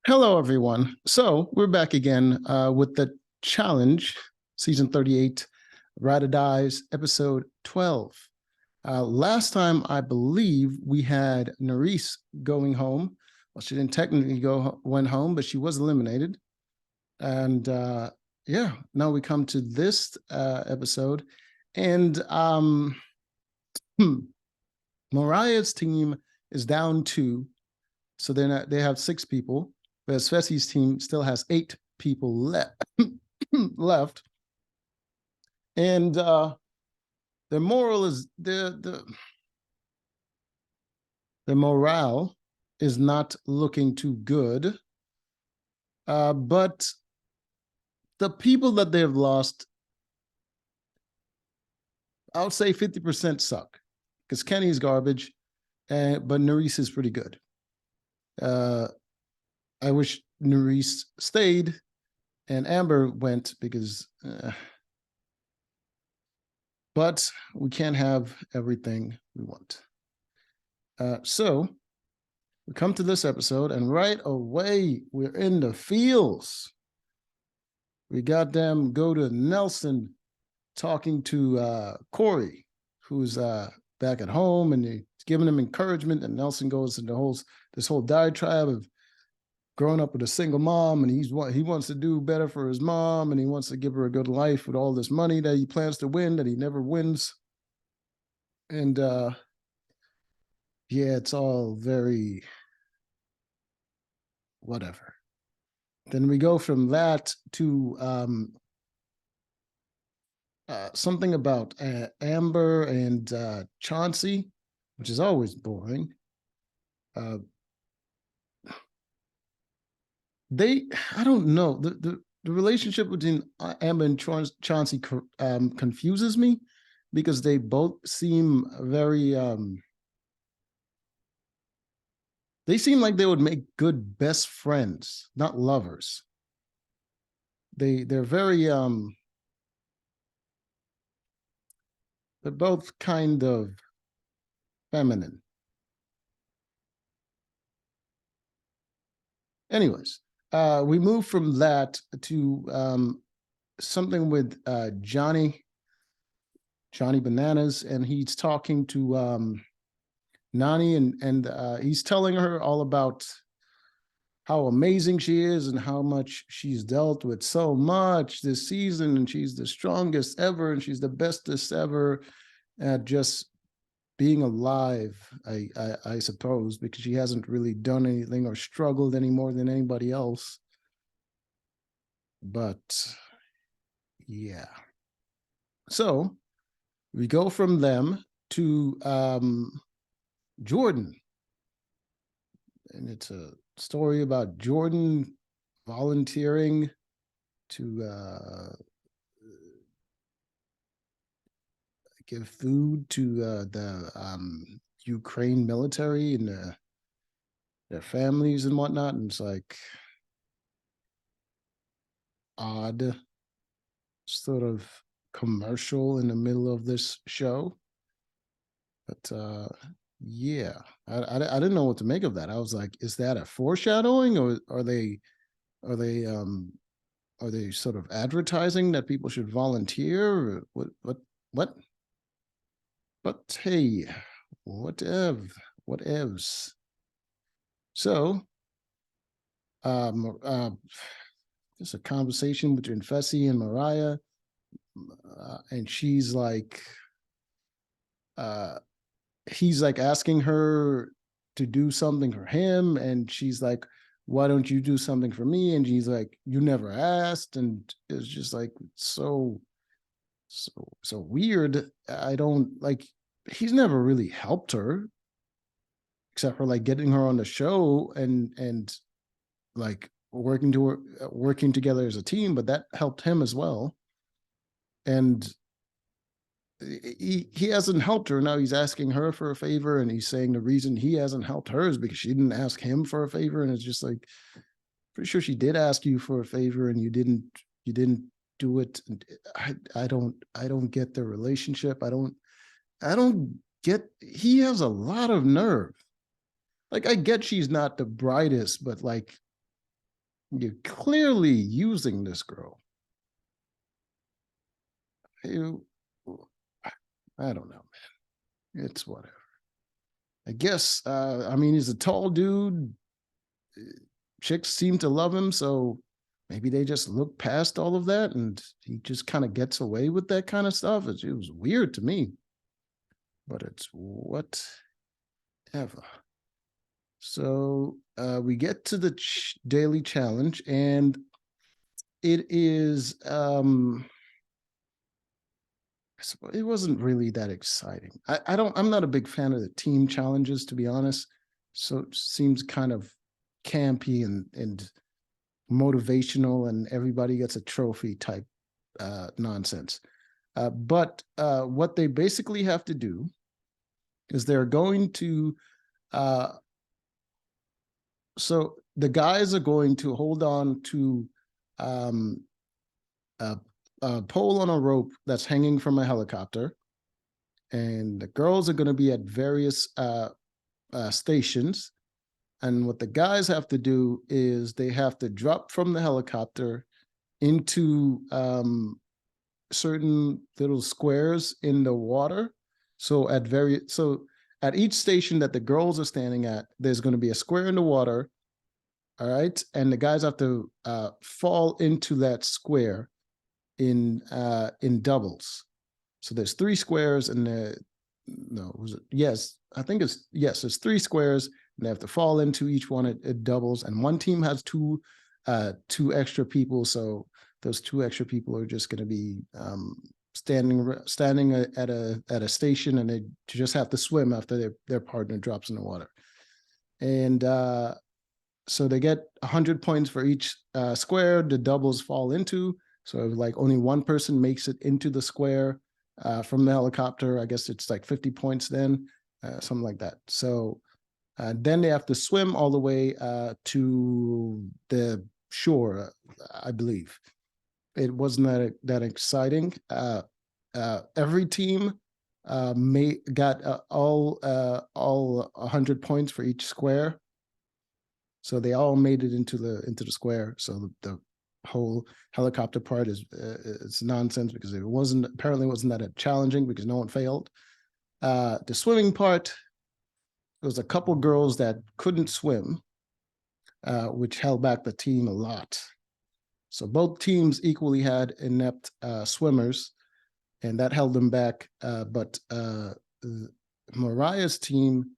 Hello, everyone. So we're back again with the challenge, season 38, Ride or Dies, episode 12. Last time, I believe we had Nerys going home. Well, she didn't technically went home, but she was eliminated. And yeah, now we come to this episode, and Mariah's team is down two, so they have six people. Whereas Svesi's team still has eight people left. And the moral is the morale is not looking too good. But the people that they've lost, I would say 50% suck. Because Kenny's garbage, but Nerys is pretty good. I wish Nerys stayed and Amber went because but we can't have everything we want. So we come to this episode, and right away we're in the fields. We got them go to Nelson talking to Corey, who's back at home, and he's giving him encouragement. And Nelson goes into this whole diatribe of growing up with a single mom, and he wants to do better for his mom, and he wants to give her a good life with all this money that he plans to win that he never wins. And yeah, it's all very whatever. Then we go from that to something about Amber and Chauncey, which is always boring. I don't know, the relationship between Amber and Chauncey confuses me because they both seem very they seem like they would make good best friends, not lovers. They're very they're both kind of feminine. Anyways, we move from that to something with Johnny Bananas, and he's talking to Nani, and he's telling her all about how amazing she is and how much she's dealt with so much this season, and she's the strongest ever, and she's the bestest ever at just being alive, I suppose, because she hasn't really done anything or struggled any more than anybody else. But yeah. So we go from them to Jordan. And it's a story about Jordan volunteering to give food to the Ukraine military and their families and whatnot. And it's like odd sort of commercial in the middle of this show. But yeah, I didn't know what to make of that. I was like, is that a foreshadowing, or are they sort of advertising that people should volunteer? What? But hey, whatevs. So, there's a conversation between Fessy and Mariah, and she's like, he's like asking her to do something for him, and she's like, why don't you do something for me? And she's like, you never asked. And it's just like so weird. I don't like, he's never really helped her except for like getting her on the show and like working together as a team, but that helped him as well. And he hasn't helped her. Now he's asking her for a favor, and he's saying the reason he hasn't helped her is because she didn't ask him for a favor. And it's just like, pretty sure she did ask you for a favor and you didn't do it. And I don't get the relationship. I don't get, he has a lot of nerve. Like, I get she's not the brightest, but like, You're clearly using this girl. You, I don't know, man. It's whatever. I guess, I mean, he's a tall dude. Chicks seem to love him, so maybe they just look past all of that and he just kind of gets away with that kind of stuff. It was weird to me, but it's whatever. So we get to the daily challenge, and it is it wasn't really that exciting. I'm not a big fan of the team challenges, to be honest. So it seems kind of campy and motivational, and everybody gets a trophy type nonsense. But what they basically have to do is they're going to so the guys are going to hold on to a pole on a rope that's hanging from a helicopter, and the girls are going to be at various stations. And what the guys have to do is they have to drop from the helicopter into certain little squares in the water. So at each station that the girls are standing at, there's going to be a square in the water. All right, and the guys have to fall into that square in doubles. So there's 3 squares, and no, was it? Yes, I think it's yes. There's 3 squares, and they have to fall into each one at doubles. And one team has two extra people, so those 2 extra people are just going to be standing at a station, and they just have to swim after their partner drops in the water. And so they get 100 points for each square the doubles fall into. So if like only one person makes it into the square from the helicopter, I guess it's like 50 points then, something like that. So then they have to swim all the way to the shore, I believe. It wasn't that exciting. Every team got all 100 points for each square. So they all made it into the square. So the whole helicopter part is it's nonsense, because it wasn't that challenging, because no one failed. The swimming part, there was a couple girls that couldn't swim, which held back the team a lot. So both teams equally had inept swimmers, and that held them back. But Mariah's team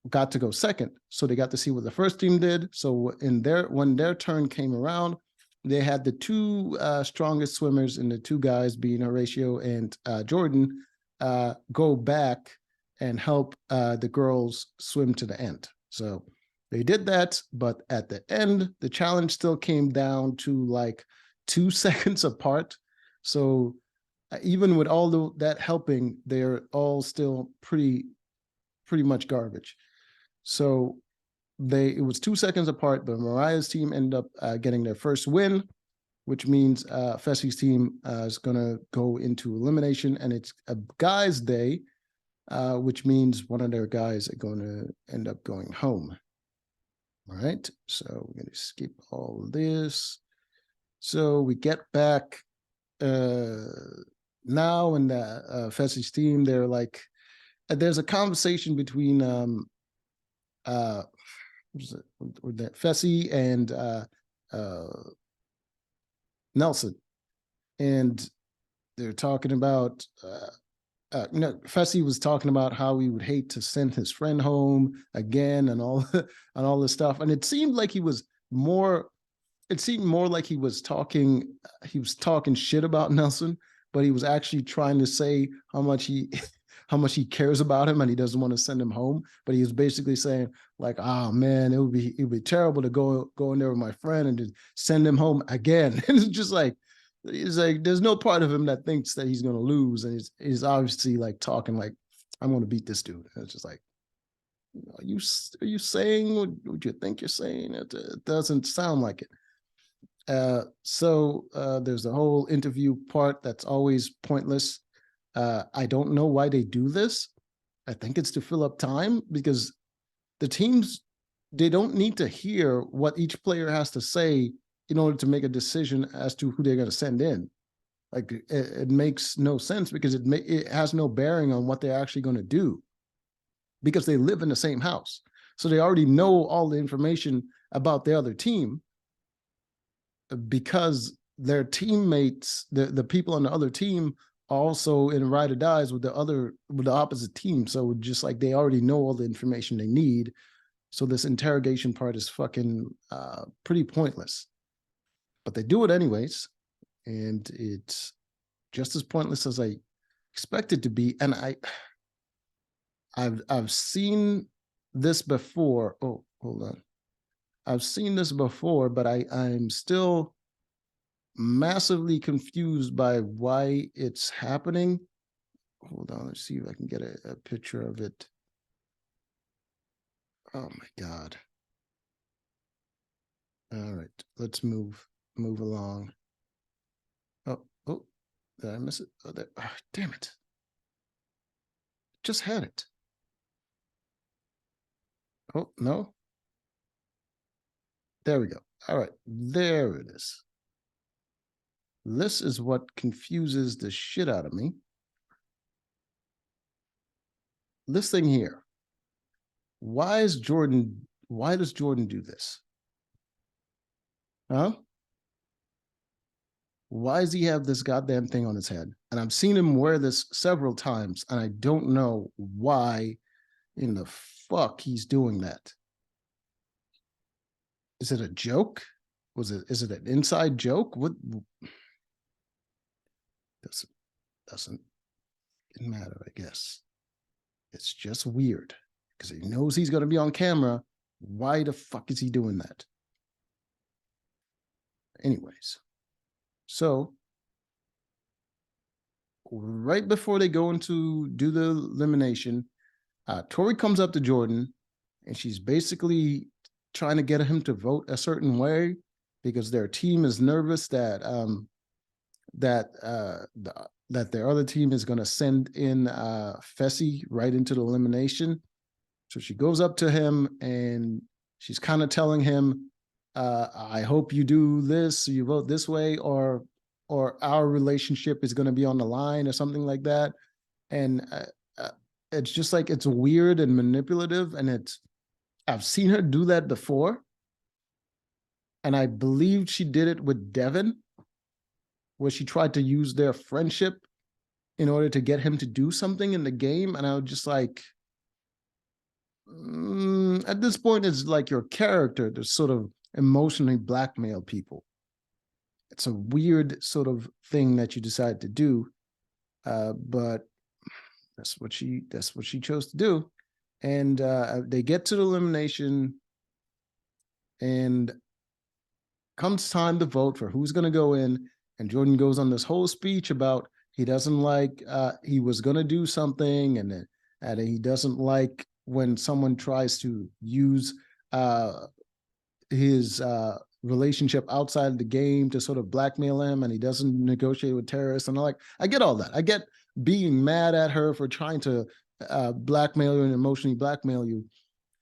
got to go second, so they got to see what the first team did. So when their turn came around, they had the 2 strongest swimmers, and the 2 guys being Horatio and Jordan go back and help the girls swim to the end. So they did that, but at the end, the challenge still came down to like 2 seconds apart. So even with all that helping, they're all still pretty much garbage. So it was 2 seconds apart, but Mariah's team ended up getting their first win, which means Fessie's team is going to go into elimination, and it's a guys' day, which means one of their guys are going to end up going home. All right, so we're going to skip all of this. So we get back now, and Fessie's team, they're like, there's a conversation between Fessy and Nelson, and they're talking about Fessy was talking about how he would hate to send his friend home again, and all this stuff. And it seemed like he was more like he was talking shit about Nelson, but he was actually trying to say how much he cares about him and he doesn't want to send him home. But he was basically saying like, oh man, it would be terrible to go in there with my friend and just send him home again. And it's just like, there's no part of him that thinks that he's going to lose. And he's obviously like talking like, I'm going to beat this dude. And it's just like, are you saying what you think you're saying? It doesn't sound like it. So there's the whole interview part that's always pointless. I don't know why they do this. I think it's to fill up time, because the teams they don't need to hear what each player has to say in order to make a decision as to who they're going to send in. Like it makes no sense because it has no bearing on what they're actually going to do because they live in the same house. So they already know all the information about the other team because their teammates, the people on the other team, also in ride or dies with the opposite team. So just like they already know all the information they need. So this interrogation part is fucking pretty pointless. But they do it anyways, and it's just as pointless as I expected to be. And I've seen this before. Oh, hold on. I've seen this before, but I'm still massively confused by why it's happening. Hold on, let's see if I can get a picture of it. Oh my God. All right, let's move along. Oh, did I miss it? Oh, there. Oh, damn it. Just had it. Oh, no. There we go. All right, there it is. This is what confuses the shit out of me. This thing here. Why does Jordan do this? Huh? Why does he have this goddamn thing on his head? And I've seen him wear this several times, and I don't know why in the fuck he's doing that. Is it a joke? Is it an inside joke? What doesn't matter, I guess. It's just weird because he knows he's going to be on camera. Why the fuck is he doing that? Anyways, so right before they go into do the elimination, Tori comes up to Jordan and she's basically trying to get him to vote a certain way because their team is nervous that their other team is going to send in Fessy right into the elimination. So she goes up to him and she's kind of telling him, I hope you do this, you vote this way, or our relationship is going to be on the line or something like that. And it's just like, it's weird and manipulative. And I've seen her do that before. And I believe she did it with Devin, where she tried to use their friendship in order to get him to do something in the game. And I was just like, at this point, it's like your character to sort of emotionally blackmail people. It's a weird sort of thing that you decide to do, but that's what she chose to do. And they get to the elimination, and comes time to vote for who's going to go in. And Jordan goes on this whole speech about he doesn't like he was going to do something, and he doesn't like when someone tries to use his relationship outside the game to sort of blackmail him, and he doesn't negotiate with terrorists. And I get all that. I get being mad at her for trying to blackmail you and emotionally blackmail you.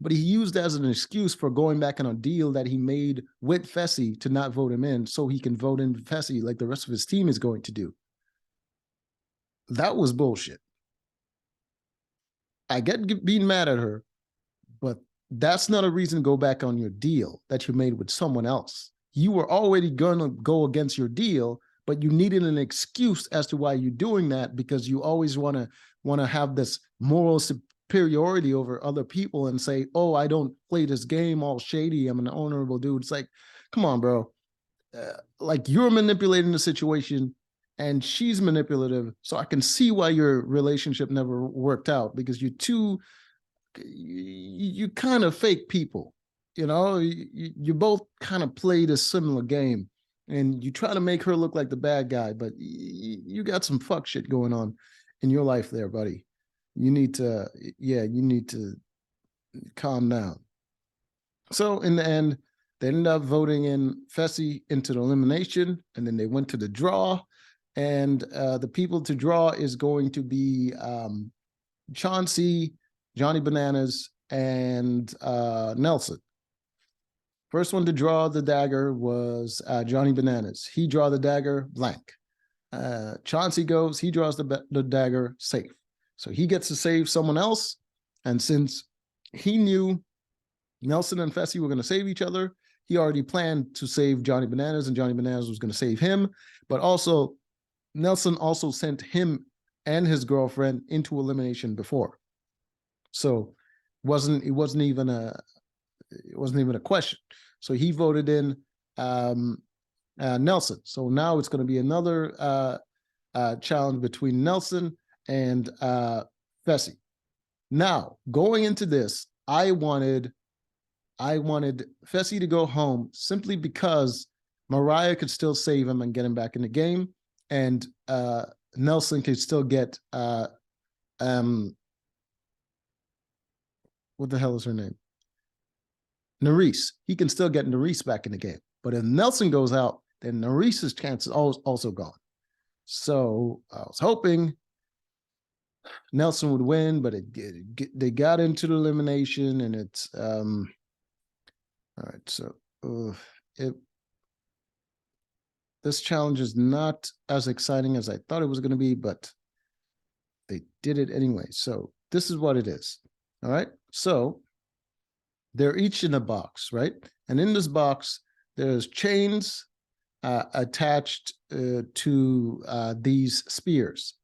But he used that as an excuse for going back on a deal that he made with Fessy to not vote him in so he can vote in Fessy like the rest of his team is going to do. That was bullshit. I get being mad at her, but that's not a reason to go back on your deal that you made with someone else. You were already going to go against your deal, but you needed an excuse as to why you're doing that because you always want to have this moral superiority over other people and say, oh, I don't play this game all shady. I'm an honorable dude. It's like, come on, bro. Like you're manipulating the situation and she's manipulative. So I can see why your relationship never worked out because you kind of fake people, you both kind of played a similar game and you try to make her look like the bad guy, but you got some fuck shit going on in your life there, buddy. You need to calm down. So in the end, they ended up voting in Fessy into the elimination, and then they went to the draw. And the people to draw is going to be Chauncey, Johnny Bananas, and Nelson. First one to draw the dagger was Johnny Bananas. He draw the dagger, blank. Chauncey goes, he draws the dagger, safe. So he gets to save someone else. And since he knew Nelson and Fessy were going to save each other, he already planned to save Johnny Bananas, and Johnny Bananas was going to save him. But also, Nelson also sent him and his girlfriend into elimination before. So it wasn't even a question. So he voted in Nelson. So now it's going to be another challenge between Nelson and Fessy. Now, going into this, I wanted Fessy to go home simply because Mariah could still save him and get him back in the game, and Nelson could still get what the hell is her name? Nerese. He can still get Nerese back in the game. But if Nelson goes out, then Nerese's chance is also gone. So I was hoping Nelson would win, but they got into the elimination, and it's all right. So this challenge is not as exciting as I thought it was going to be, but they did it anyway. So this is what it is. All right. So they're each in a box, right? And in this box, there's chains attached to these spears.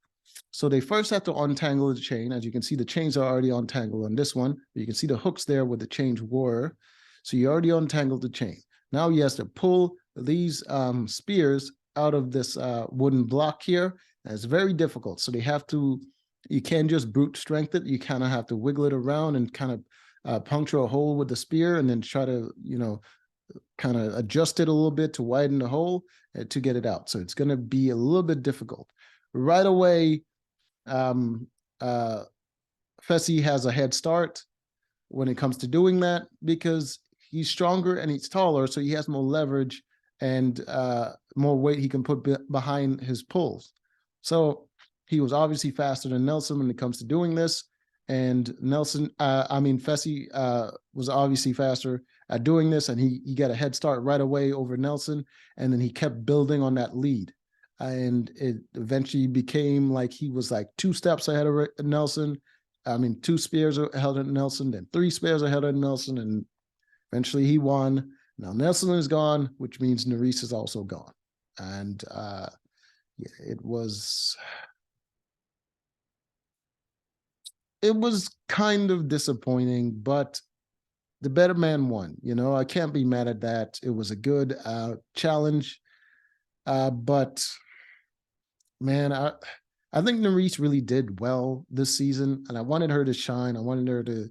So they first have to untangle the chain. As you can see, the chains are already untangled on this one. You can see the hooks there where the chains were. So you already untangled the chain. Now he has to pull these spears out of this wooden block here. And it's very difficult. So you can't just brute strength it. You kind of have to wiggle it around and kind of puncture a hole with the spear and then try to, kind of adjust it a little bit to widen the hole to get it out. So it's going to be a little bit difficult. Right away, Fessy has a head start when it comes to doing that because he's stronger and he's taller, so he has more leverage and more weight he can put behind his pulls. So he was obviously faster than Nelson when it comes to doing this. And Fessy was obviously faster at doing this, and he got a head start right away over Nelson, and then he kept building on that lead. And it eventually became like he was like 2 steps ahead of Nelson. 2 spears ahead of Nelson, then 3 spears ahead of Nelson, and eventually he won. Now Nelson is gone, which means Nerese is also gone. And it was kind of disappointing, but the better man won. I can't be mad at that. It was a good challenge. But man, I think Nerese really did well this season, and I wanted her to shine. I wanted her to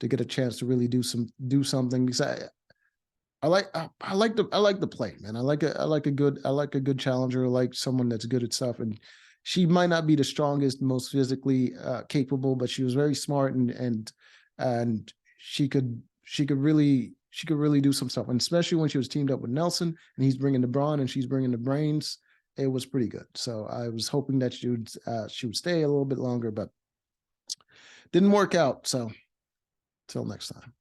get a chance to really do something because I like the play, man. I like a good challenger. I like someone that's good at stuff, and she might not be the strongest, most physically capable, but she was very smart and she could really do some stuff, and especially when she was teamed up with Nelson and he's bringing the brawn and she's bringing the brains. It was pretty good. So I was hoping that she would stay a little bit longer, but didn't work out. So till next time.